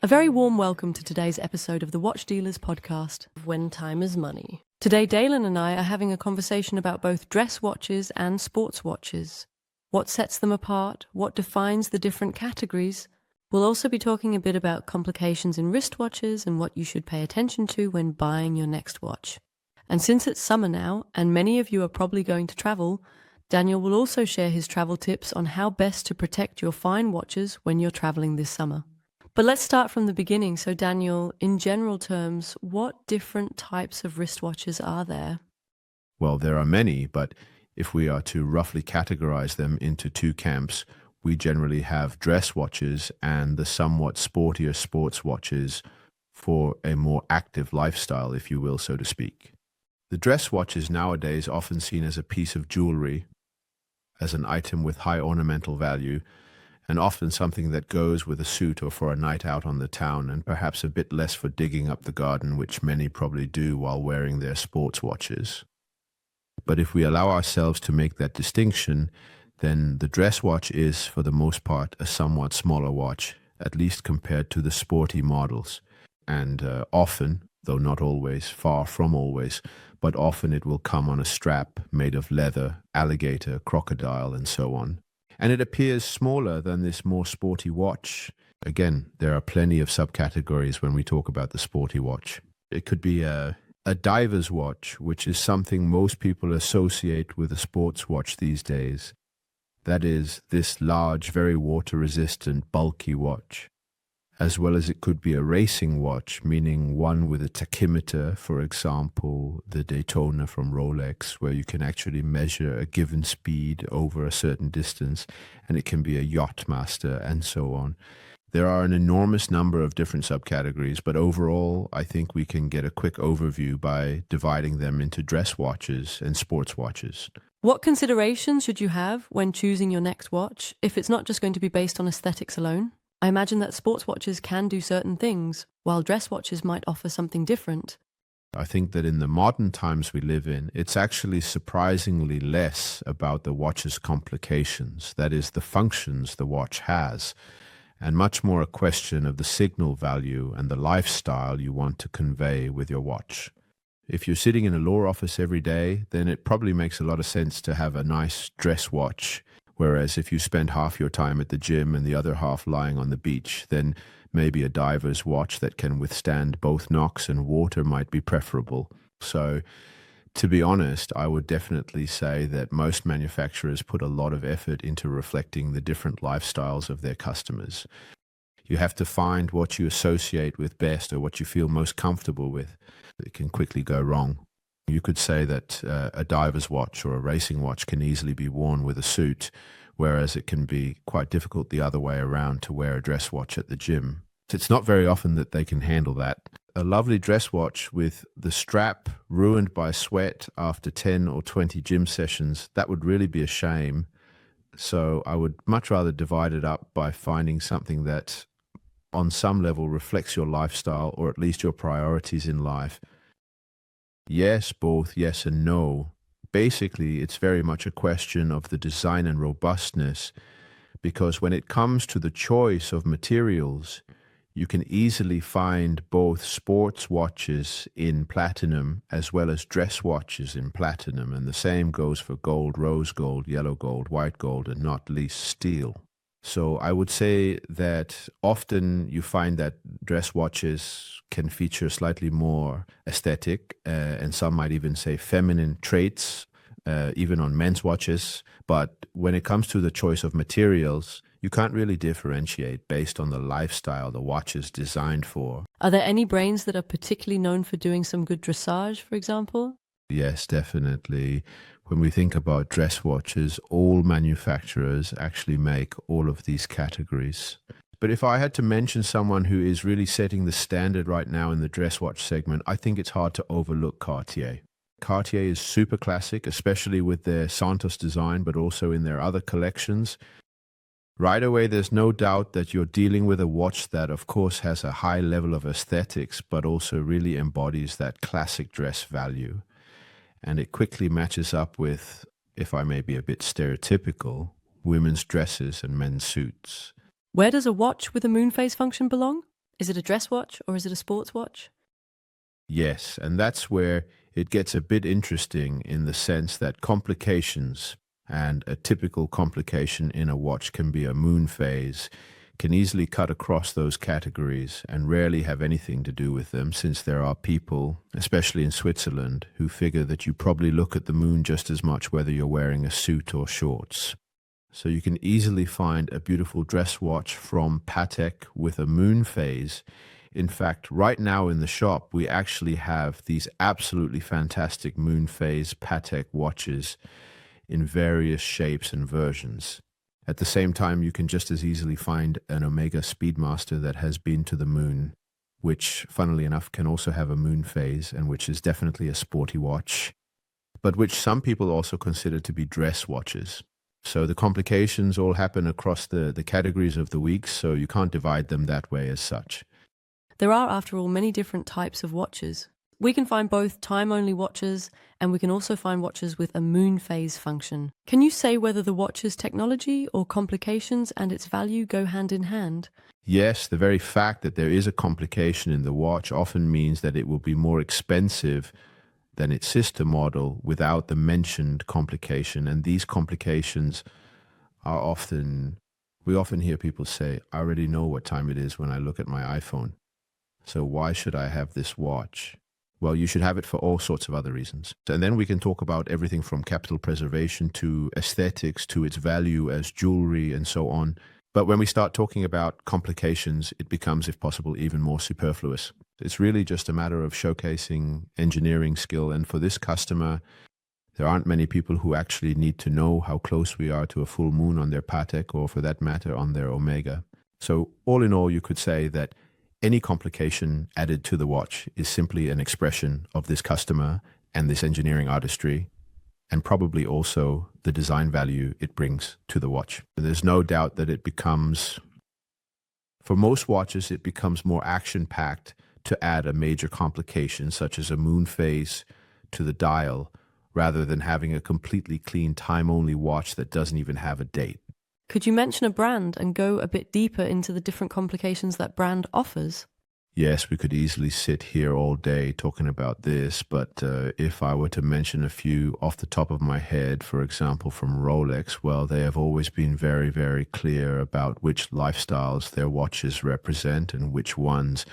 A very warm welcome to today's episode of the Watch Dealers podcast, When Time is Money. Today, Dalen and I are having a conversation about both dress watches and sports watches. What sets them apart? What defines the different categories? We'll also be talking a bit about complications in wristwatches and what you should pay attention to when buying your next watch. And since it's summer now, and many of you are probably going to travel, Daniel will also share his travel tips on how best to protect your fine watches when you're traveling this summer. But let's start from the beginning. So Daniel, in general terms, what different types of wristwatches are there? Well, there are many, but if we are to roughly categorize them into two camps, we generally have dress watches and the somewhat sportier sports watches for a more active lifestyle, if you will, so to speak. The dress watch is nowadays often seen as a piece of jewelry, as an item with high ornamental value, and often something that goes with a suit or for a night out on the town, and perhaps a bit less for digging up the garden, which many probably do while wearing their sports watches. But if we allow ourselves to make that distinction, then the dress watch is, for the most part, a somewhat smaller watch, at least compared to the sporty models. And often, though not always, far from always, but often it will come on a strap made of leather, alligator, crocodile, and so on. And it appears smaller than this more sporty watch. Again, there are plenty of subcategories when we talk about the sporty watch. It could be a diver's watch, which is something most people associate with a sports watch these days. That is, this large, very water-resistant, bulky watch. As well as it could be a racing watch, meaning one with a tachymeter, for example, the Daytona from Rolex, where you can actually measure a given speed over a certain distance, and it can be a Yachtmaster, and so on. There are an enormous number of different subcategories, but overall, I think we can get a quick overview by dividing them into dress watches and sports watches. What considerations should you have when choosing your next watch, if it's not just going to be based on aesthetics alone? I imagine that sports watches can do certain things, while dress watches might offer something different. I think that in the modern times we live in, it's actually surprisingly less about the watch's complications, that is, the functions the watch has, and much more a question of the signal value and the lifestyle you want to convey with your watch. If you're sitting in a law office every day, then it probably makes a lot of sense to have a nice dress watch. Whereas if you spend half your time at the gym and the other half lying on the beach, then maybe a diver's watch that can withstand both knocks and water might be preferable. So, to be honest, I would definitely say that most manufacturers put a lot of effort into reflecting the different lifestyles of their customers. You have to find what you associate with best or what you feel most comfortable with. It can quickly go wrong. You could say that a diver's watch or a racing watch can easily be worn with a suit, whereas it can be quite difficult the other way around to wear a dress watch at the gym. It's not very often that they can handle that. A lovely dress watch with the strap ruined by sweat after 10 or 20 gym sessions, that would really be a shame. So I would much rather divide it up by finding something that on some level reflects your lifestyle or at least your priorities in life. Yes, both yes and no. Basically, it's very much a question of the design and robustness, because when it comes to the choice of materials, you can easily find both sports watches in platinum as well as dress watches in platinum, and the same goes for gold, rose gold, yellow gold, white gold, and not least steel. So I would say that often you find that dress watches can feature slightly more aesthetic, and some might even say feminine traits, even on men's watches. But when it comes to the choice of materials, you can't really differentiate based on the lifestyle the watch is designed for. Are there any brands that are particularly known for doing some good dressage, for example? Yes, definitely. When we think about dress watches, all manufacturers actually make all of these categories. But if I had to mention someone who is really setting the standard right now in the dress watch segment, I think it's hard to overlook Cartier. Cartier is super classic, especially with their Santos design, but also in their other collections. Right away, there's no doubt that you're dealing with a watch that, of course, has a high level of aesthetics, but also really embodies that classic dress value. And it quickly matches up with, if I may be a bit stereotypical, women's dresses and men's suits. Where does a watch with a moon phase function belong? Is it a dress watch or is it a sports watch? Yes, and that's where it gets a bit interesting in the sense that complications, and a typical complication in a watch can be a moon phase, can easily cut across those categories and rarely have anything to do with them, since there are people, especially in Switzerland, who figure that you probably look at the moon just as much whether you're wearing a suit or shorts. So you can easily find a beautiful dress watch from Patek with a moon phase. In fact, right now in the shop, we actually have these absolutely fantastic moon phase Patek watches in various shapes and versions. At the same time, you can just as easily find an Omega Speedmaster that has been to the moon, which, funnily enough, can also have a moon phase and which is definitely a sporty watch, but which some people also consider to be dress watches. So the complications all happen across the categories of the weeks, so you can't divide them that way as such. There are, after all, many different types of watches. We can find both time-only watches, and we can also find watches with a moon phase function. Can you say whether the watch's technology or complications and its value go hand in hand? Yes, the very fact that there is a complication in the watch often means that it will be more expensive than its sister model without the mentioned complication. And these complications are often, we often hear people say, I already know what time it is when I look at my iPhone. So why should I have this watch? Well, you should have it for all sorts of other reasons. And then we can talk about everything from capital preservation to aesthetics to its value as jewelry and so on. But when we start talking about complications, it becomes, if possible, even more superfluous. It's really just a matter of showcasing engineering skill. And for this customer, there aren't many people who actually need to know how close we are to a full moon on their Patek, or for that matter, on their Omega. So all in all, you could say that any complication added to the watch is simply an expression of this customer and this engineering artistry, and probably also the design value it brings to the watch. There's no doubt that it becomes, for most watches, it becomes more action-packed to add a major complication, such as a moon phase to the dial, rather than having a completely clean time-only watch that doesn't even have a date. Could you mention a brand and go a bit deeper into the different complications that brand offers? Yes, we could easily sit here all day talking about this, but if I were to mention a few off the top of my head, for example, from Rolex, well, they have always been very, very clear about which lifestyles their watches represent and which ones,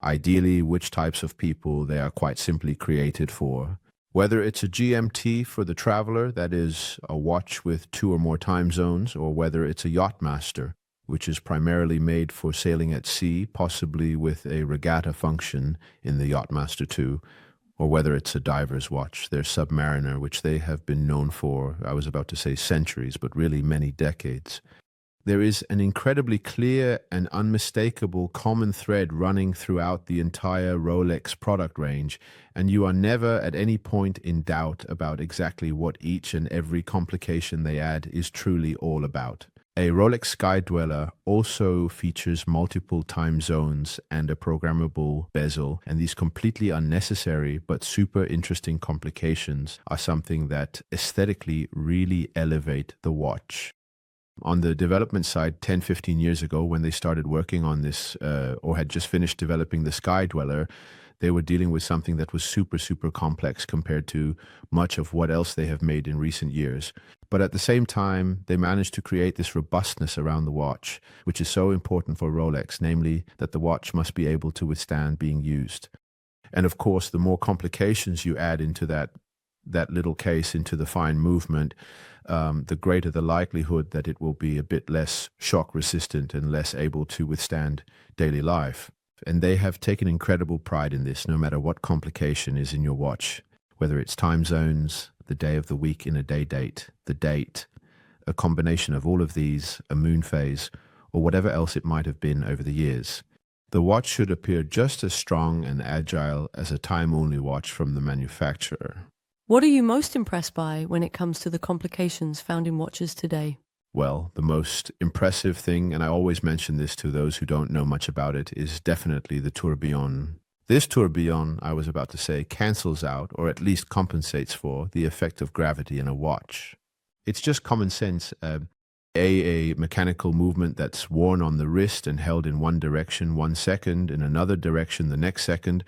ideally, which types of people they are quite simply created for. Whether it's a GMT for the traveler, that is a watch with 2 or more time zones, or whether it's a Yachtmaster, which is primarily made for sailing at sea, possibly with a regatta function in the Yachtmaster 2, or whether it's a diver's watch, their Submariner, which they have been known for, I was about to say centuries, but really many decades. There is an incredibly clear and unmistakable common thread running throughout the entire Rolex product range, and you are never at any point in doubt about exactly what each and every complication they add is truly all about. A Rolex Sky Dweller also features multiple time zones and a programmable bezel, and these completely unnecessary but super interesting complications are something that aesthetically really elevate the watch. On the development side, 10, 15 years ago, when they started working on this or had just finished developing the Sky Dweller, they were dealing with something that was super, super complex compared to much of what else they have made in recent years. But at the same time, they managed to create this robustness around the watch, which is so important for Rolex, namely that the watch must be able to withstand being used. And of course, the more complications you add into that little case, into the fine movement, the greater the likelihood that it will be a bit less shock resistant and less able to withstand daily life. And they have taken incredible pride in this, no matter what complication is in your watch, whether it's time zones, the day of the week in a day date, the date, a combination of all of these, a moon phase, or whatever else it might have been over the years. The watch should appear just as strong and agile as a time-only watch from the manufacturer. What are you most impressed by when it comes to the complications found in watches today? Well, the most impressive thing, and I always mention this to those who don't know much about it, is definitely the tourbillon. This tourbillon, I was about to say, cancels out, or at least compensates for, the effect of gravity in a watch. It's just common sense. a mechanical movement that's worn on the wrist and held in one direction 1 second, in another direction the next second,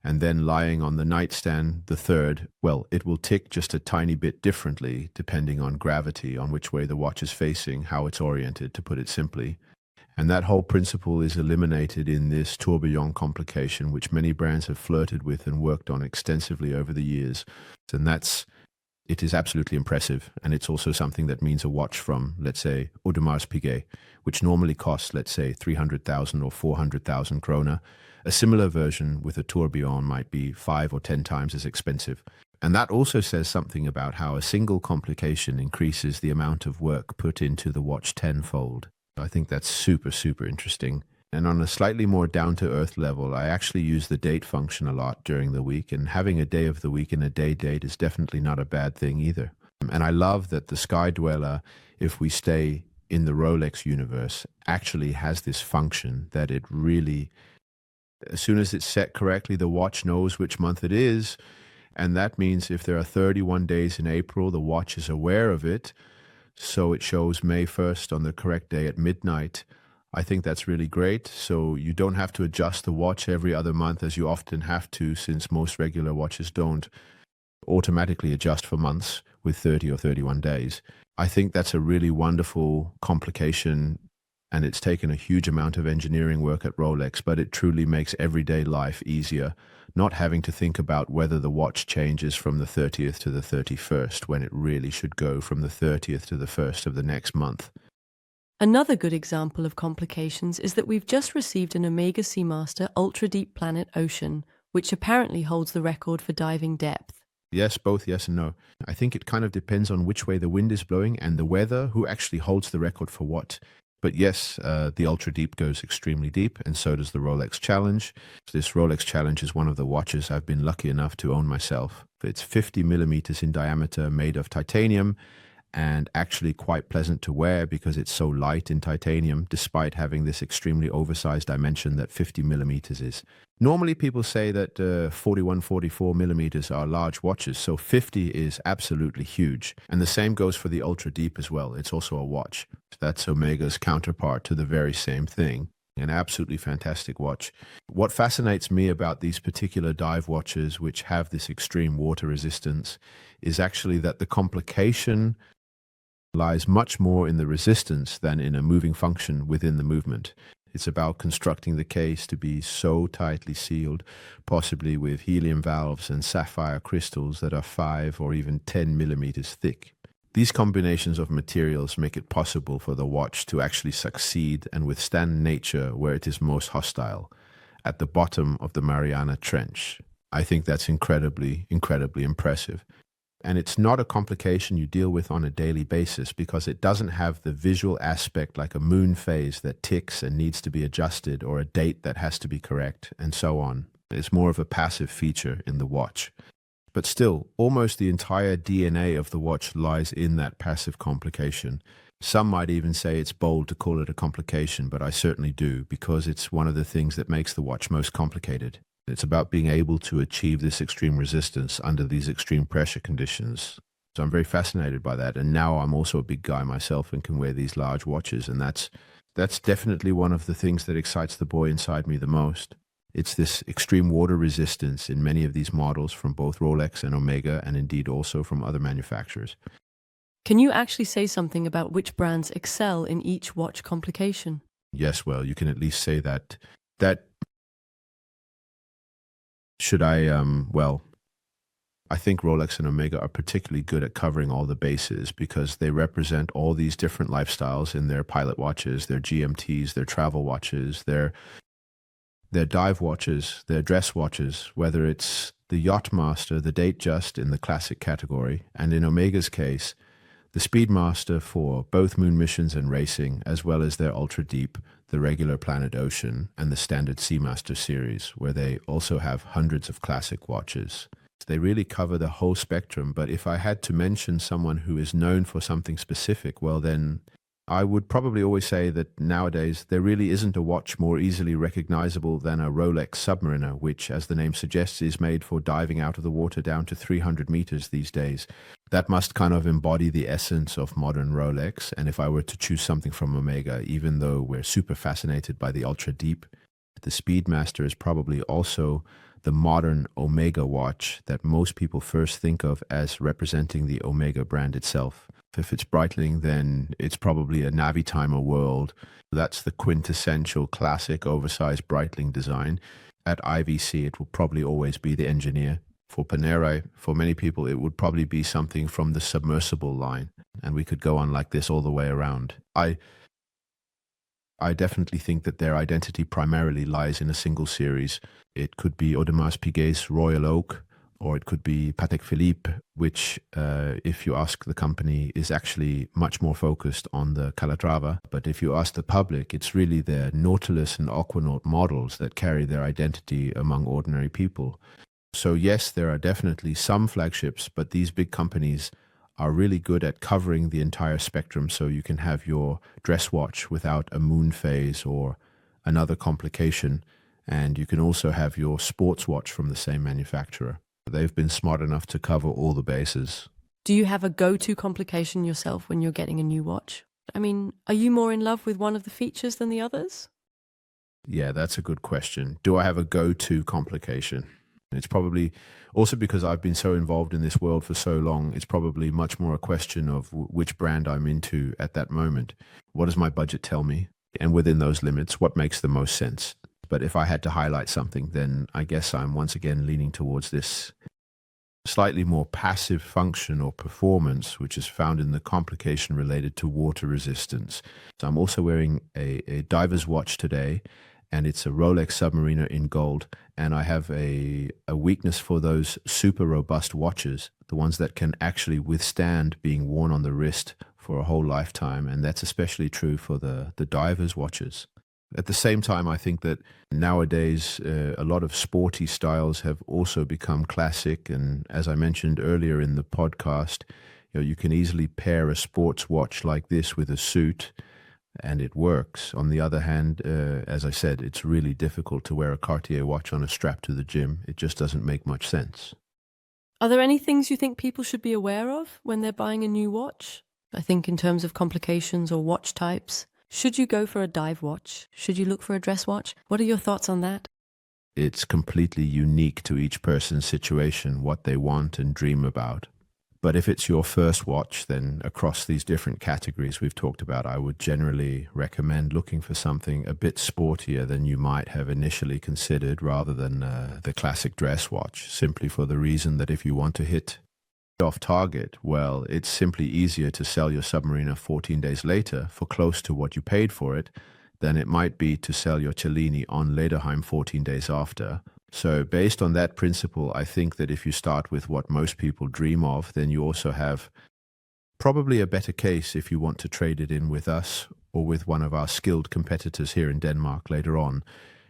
and then lying on the nightstand the third, well, it will tick just a tiny bit differently depending on gravity, on which way the watch is facing, how it's oriented, to put it simply. And that whole principle is eliminated in this tourbillon complication, which many brands have flirted with and worked on extensively over the years. And it is absolutely impressive. And it's also something that means a watch from, let's say, Audemars Piguet, which normally costs, let's say, 300,000 or 400,000 krona. A similar version with a tourbillon might be 5 or 10 times as expensive. And that also says something about how a single complication increases the amount of work put into the watch tenfold. I think that's super, super interesting. And on a slightly more down-to-earth level, I actually use the date function a lot during the week, and having a day of the week and a day date is definitely not a bad thing either. And I love that the Sky Dweller, if we stay in the Rolex universe, actually has this function that it really, as soon as it's set correctly, the watch knows which month it is, and that means if there are 31 days in April, the watch is aware of it. So it shows May 1st on the correct day at midnight. I think that's really great. So you don't have to adjust the watch every other month as you often have to, since most regular watches don't automatically adjust for months with 30 or 31 days. I think that's a really wonderful complication, and it's taken a huge amount of engineering work at Rolex, but it truly makes everyday life easier, not having to think about whether the watch changes from the 30th to the 31st when it really should go from the 30th to the 1st of the next month. Another good example of complications is that we've just received an Omega Seamaster Ultra Deep Planet Ocean, which apparently holds the record for diving depth. Yes, both yes and no. I think it kind of depends on which way the wind is blowing and the weather, who actually holds the record for what. But yes, the Ultra Deep goes extremely deep, and so does the Rolex Challenge. This Rolex Challenge is one of the watches I've been lucky enough to own myself. It's 50 millimeters in diameter, made of titanium, and actually quite pleasant to wear because it's so light in titanium, despite having this extremely oversized dimension that 50 millimeters is. Normally people say that 41, 44 millimeters are large watches, so 50 is absolutely huge. And the same goes for the Ultra Deep as well. It's also a watch. That's Omega's counterpart to the very same thing. An absolutely fantastic watch. What fascinates me about these particular dive watches, which have this extreme water resistance, is actually that the complication lies much more in the resistance than in a moving function within the movement. It's about constructing the case to be so tightly sealed, possibly with helium valves and sapphire crystals that are 5 or even 10 millimeters thick. These combinations of materials make it possible for the watch to actually succeed and withstand nature where it is most hostile, at the bottom of the Mariana Trench. I think that's incredibly, incredibly impressive. And it's not a complication you deal with on a daily basis because it doesn't have the visual aspect like a moon phase that ticks and needs to be adjusted, or a date that has to be correct, and so on. It's more of a passive feature in the watch. But still, almost the entire DNA of the watch lies in that passive complication. Some might even say it's bold to call it a complication, but I certainly do, because it's one of the things that makes the watch most complicated. It's about being able to achieve this extreme resistance under these extreme pressure conditions. So I'm very fascinated by that. And now I'm also a big guy myself and can wear these large watches. And that's definitely one of the things that excites the boy inside me the most. It's this extreme water resistance in many of these models from both Rolex and Omega, and indeed also from other manufacturers. Can you actually say something about which brands excel in each watch complication? Yes, well, you can at least say that should I, I think Rolex and Omega are particularly good at covering all the bases because they represent all these different lifestyles in their pilot watches, their GMTs, their travel watches, their dive watches, their dress watches, whether it's the Yachtmaster, the Datejust in the classic category, and in Omega's case, the Speedmaster for both moon missions and racing, as well as their Ultra Deep, the regular Planet Ocean, and the standard Seamaster series, where they also have hundreds of classic watches. They really cover the whole spectrum, but if I had to mention someone who is known for something specific, well then, I would probably always say that nowadays there really isn't a watch more easily recognizable than a Rolex Submariner, which, as the name suggests, is made for diving out of the water down to 300 meters these days. That must kind of embody the essence of modern Rolex. And if I were to choose something from Omega, even though we're super fascinated by the Ultra Deep, the Speedmaster is probably also the modern Omega watch that most people first think of as representing the Omega brand itself. If it's Breitling, then it's probably a Navitimer World. That's the quintessential classic oversized Breitling design. At IVC, it will probably always be the Engineer. For Panerai, for many people, it would probably be something from the Submersible line. And we could go on like this all the way around. I definitely think that their identity primarily lies in a single series. It could be Audemars Piguet's Royal Oak, or it could be Patek Philippe, which, if you ask the company, is actually much more focused on the Calatrava. But if you ask the public, it's really their Nautilus and Aquanaut models that carry their identity among ordinary people. So yes, there are definitely some flagships, but these big companies are really good at covering the entire spectrum, so you can have your dress watch without a moon phase or another complication, and you can also have your sports watch from the same manufacturer. They've been smart enough to cover all the bases. Do you have a go-to complication yourself when you're getting a new watch? I mean, are you more in love with one of the features than the others? Yeah, that's a good question. Do I have a go-to complication? It's probably also because I've been so involved in this world for so long, it's probably much more a question of which brand I'm into at that moment. What does my budget tell me? And within those limits, what makes the most sense? But if I had to highlight something, then I guess I'm once again leaning towards this slightly more passive function or performance, which is found in the complication related to water resistance. So I'm also wearing a diver's watch today, and it's a Rolex Submariner in gold. And I have a weakness for those super robust watches, the ones that can actually withstand being worn on the wrist for a whole lifetime. And that's especially true for the diver's watches. At the same time, I think that nowadays a lot of sporty styles have also become classic. And as I mentioned earlier in the podcast, you can easily pair a sports watch like this with a suit, and it works. On the other hand, as I said, it's really difficult to wear a Cartier watch on a strap to the gym. It just doesn't make much sense. Are there any things you think people should be aware of when they're buying a new watch? I think in terms of complications or watch types. Should you go for a dive watch? Should you look for a dress watch? What are your thoughts on that? It's completely unique to each person's situation, what they want and dream about. But if it's your first watch, then across these different categories we've talked about, I would generally recommend looking for something a bit sportier than you might have initially considered, rather than the classic dress watch, simply for the reason that if you want to hit off target, well, it's simply easier to sell your Submariner 14 days later for close to what you paid for it than it might be to sell your Cellini on Lederheim 14 days after. So based on that principle, I think that if you start with what most people dream of, then you also have probably a better case if you want to trade it in with us or with one of our skilled competitors here in Denmark later on.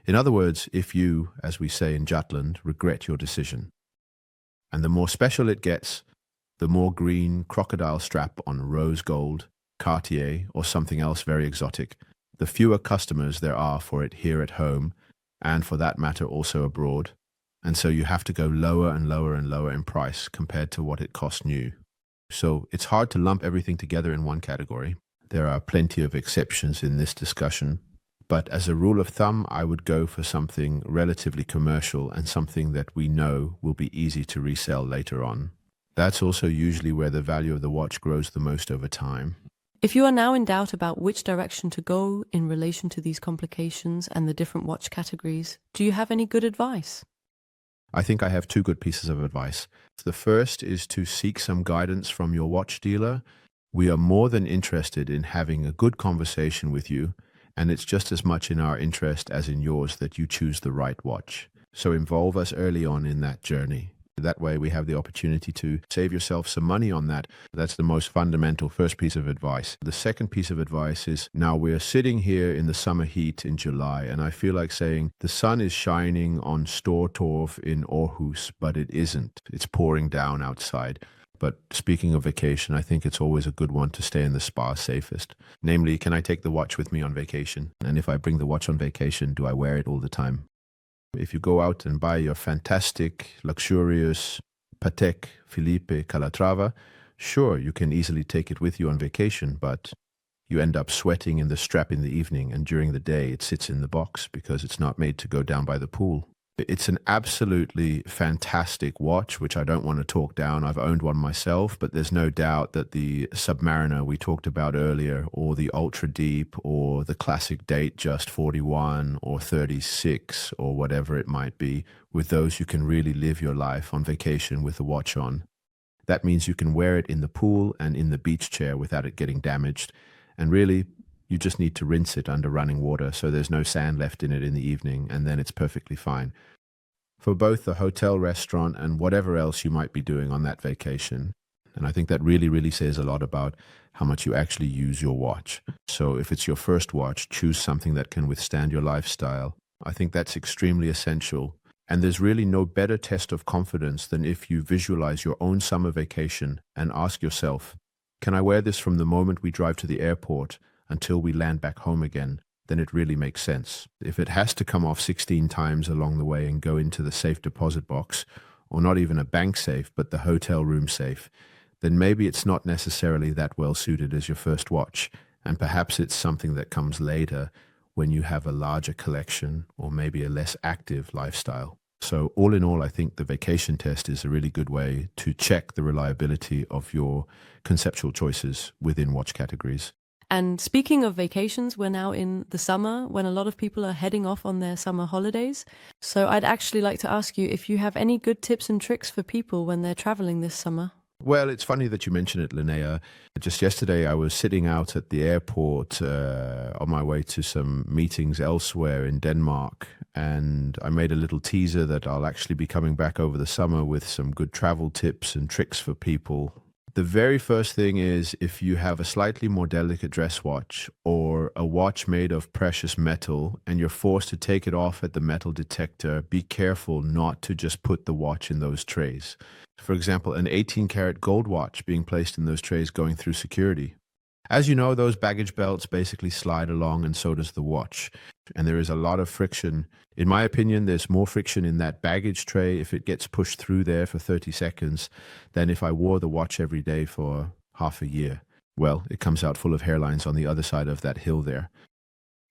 In other words, if you, as we say in Jutland, regret your decision. And the more special it gets, the more green crocodile strap on rose gold, Cartier, or something else very exotic, the fewer customers there are for it here at home, and for that matter also abroad. And so you have to go lower and lower and lower in price compared to what it cost new. So it's hard to lump everything together in one category. There are plenty of exceptions in this discussion. But as a rule of thumb, I would go for something relatively commercial and something that we know will be easy to resell later on. That's also usually where the value of the watch grows the most over time. If you are now in doubt about which direction to go in relation to these complications and the different watch categories, do you have any good advice? I think I have two good pieces of advice. The first is to seek some guidance from your watch dealer. We are more than interested in having a good conversation with you, and it's just as much in our interest as in yours that you choose the right watch. So involve us early on in that journey. That way we have the opportunity to save yourself some money on that. That's the most fundamental first piece of advice. The second piece of advice is, now we're sitting here in the summer heat in July, and I feel like saying the sun is shining on Stortorf in Aarhus, but it isn't. It's pouring down outside. But speaking of vacation, I think it's always a good one to stay in the spa safest. Namely, can I take the watch with me on vacation? And if I bring the watch on vacation, do I wear it all the time? If you go out and buy your fantastic, luxurious Patek Philippe Calatrava, sure, you can easily take it with you on vacation, but you end up sweating in the strap in the evening, and during the day it sits in the box because it's not made to go down by the pool. It's an absolutely fantastic watch, which I don't want to talk down. I've owned one myself, but there's no doubt that the Submariner we talked about earlier, or the Ultra Deep, or the classic date just 41 or 36 or whatever it might be, with those you can really live your life on vacation with the watch on. That means you can wear it in the pool and in the beach chair without it getting damaged. And really, you just need to rinse it under running water so there's no sand left in it in the evening, and then it's perfectly fine. For both the hotel, restaurant, and whatever else you might be doing on that vacation. And I think that really, really says a lot about how much you actually use your watch. So if it's your first watch, choose something that can withstand your lifestyle. I think that's extremely essential. And there's really no better test of confidence than if you visualize your own summer vacation and ask yourself, can I wear this from the moment we drive to the airport until we land back home again? Then it really makes sense. If it has to come off 16 times along the way and go into the safe deposit box, or not even a bank safe, but the hotel room safe, then maybe it's not necessarily that well suited as your first watch, and perhaps it's something that comes later when you have a larger collection or maybe a less active lifestyle. So all in all, I think the vacation test is a really good way to check the reliability of your conceptual choices within watch categories. And speaking of vacations, we're now in the summer when a lot of people are heading off on their summer holidays. So I'd actually like to ask you if you have any good tips and tricks for people when they're traveling this summer. Well, it's funny that you mention it, Linnea. Just yesterday, I was sitting out at the airport on my way to some meetings elsewhere in Denmark, and I made a little teaser that I'll actually be coming back over the summer with some good travel tips and tricks for people. The very first thing is, if you have a slightly more delicate dress watch or a watch made of precious metal and you're forced to take it off at the metal detector, be careful not to just put the watch in those trays. For example, an 18-karat gold watch being placed in those trays going through security. As you know, those baggage belts basically slide along, and so does the watch. And there is a lot of friction. In my opinion, there's more friction in that baggage tray if it gets pushed through there for 30 seconds than if I wore the watch every day for half a year. Well, it comes out full of hairlines on the other side of that hill there.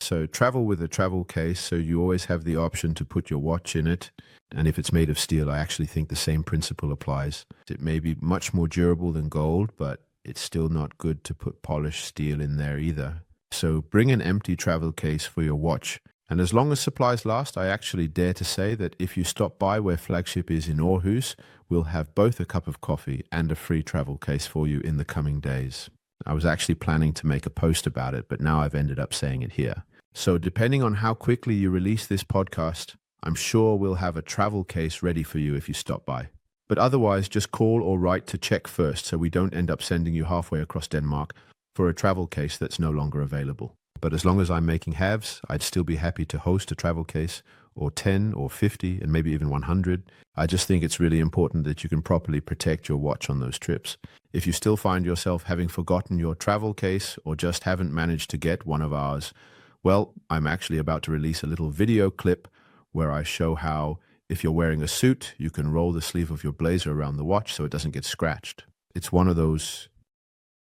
So travel with a travel case, so you always have the option to put your watch in it. And if it's made of steel, I actually think the same principle applies. It may be much more durable than gold, but it's still not good to put polished steel in there either. So bring an empty travel case for your watch. And as long as supplies last, I actually dare to say that if you stop by where Flagship is in Aarhus, we'll have both a cup of coffee and a free travel case for you in the coming days. I was actually planning to make a post about it, but now I've ended up saying it here. So depending on how quickly you release this podcast, I'm sure we'll have a travel case ready for you if you stop by. But otherwise, just call or write to check first so we don't end up sending you halfway across Denmark for a travel case that's no longer available. But as long as I'm making halves, I'd still be happy to host a travel case, or 10 or 50 and maybe even 100. I just think it's really important that you can properly protect your watch on those trips. If you still find yourself having forgotten your travel case or just haven't managed to get one of ours, well, I'm actually about to release a little video clip where I show how, if you're wearing a suit, you can roll the sleeve of your blazer around the watch so it doesn't get scratched. It's one of those,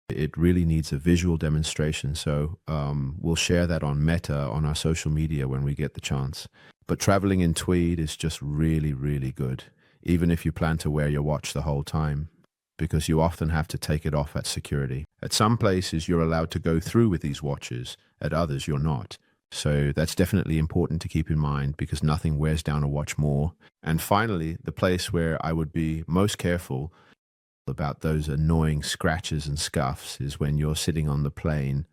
it really needs a visual demonstration. So we'll share that on Meta, on our social media when we get the chance. But traveling in tweed is just really, really good, even if you plan to wear your watch the whole time, because you often have to take it off at security. At some places, you're allowed to go through with these watches. At others, you're not. So that's definitely important to keep in mind, because nothing wears down a watch more. And finally, the place where I would be most careful about those annoying scratches and scuffs is when you're sitting on the plane.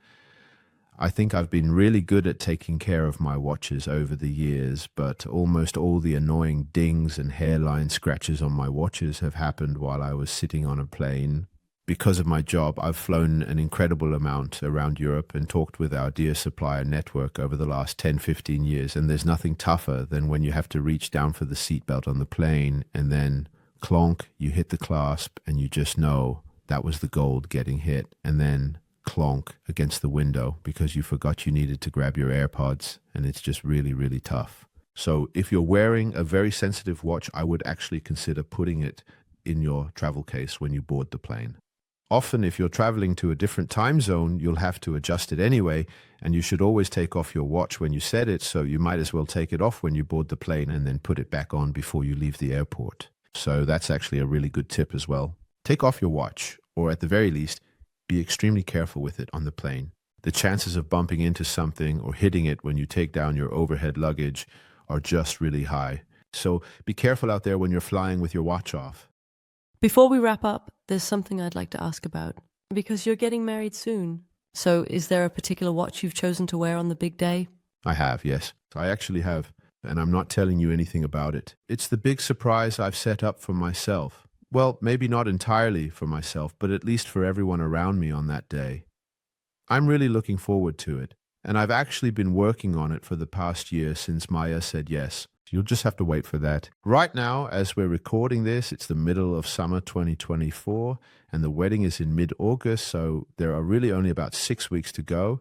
I think I've been really good at taking care of my watches over the years, but almost all the annoying dings and hairline scratches on my watches have happened while I was sitting on a plane. Because of my job, I've flown an incredible amount around Europe and talked with our dear supplier network over the last 10-15 years, and there's nothing tougher than when you have to reach down for the seatbelt on the plane and then clonk, you hit the clasp, and you just know that was the gold getting hit, and then clonk against the window because you forgot you needed to grab your AirPods, and it's just really, really tough. So if you're wearing a very sensitive watch, I would actually consider putting it in your travel case when you board the plane. Often, if you're traveling to a different time zone, you'll have to adjust it anyway, and you should always take off your watch when you set it, so you might as well take it off when you board the plane and then put it back on before you leave the airport. So that's actually a really good tip as well. Take off your watch, or at the very least, be extremely careful with it on the plane. The chances of bumping into something or hitting it when you take down your overhead luggage are just really high. So be careful out there when you're flying with your watch off. Before we wrap up, there's something I'd like to ask about. Because you're getting married soon. So is there a particular watch you've chosen to wear on the big day? I have, yes. I actually have, and I'm not telling you anything about it. It's the big surprise I've set up for myself. Well, maybe not entirely for myself, but at least for everyone around me on that day. I'm really looking forward to it, and I've actually been working on it for the past year since Maya said yes. You'll just have to wait for that. Right now, as we're recording this, it's the middle of summer 2024, and the wedding is in mid-August, so there are really only about 6 weeks to go.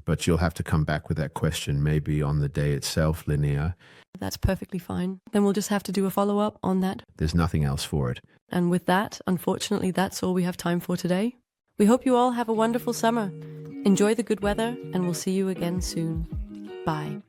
But you'll have to come back with that question maybe on the day itself, Linnea. That's perfectly fine. Then we'll just have to do a follow-up on that. There's nothing else for it. And with that, unfortunately, that's all we have time for today. We hope you all have a wonderful summer. Enjoy the good weather, and we'll see you again soon. Bye.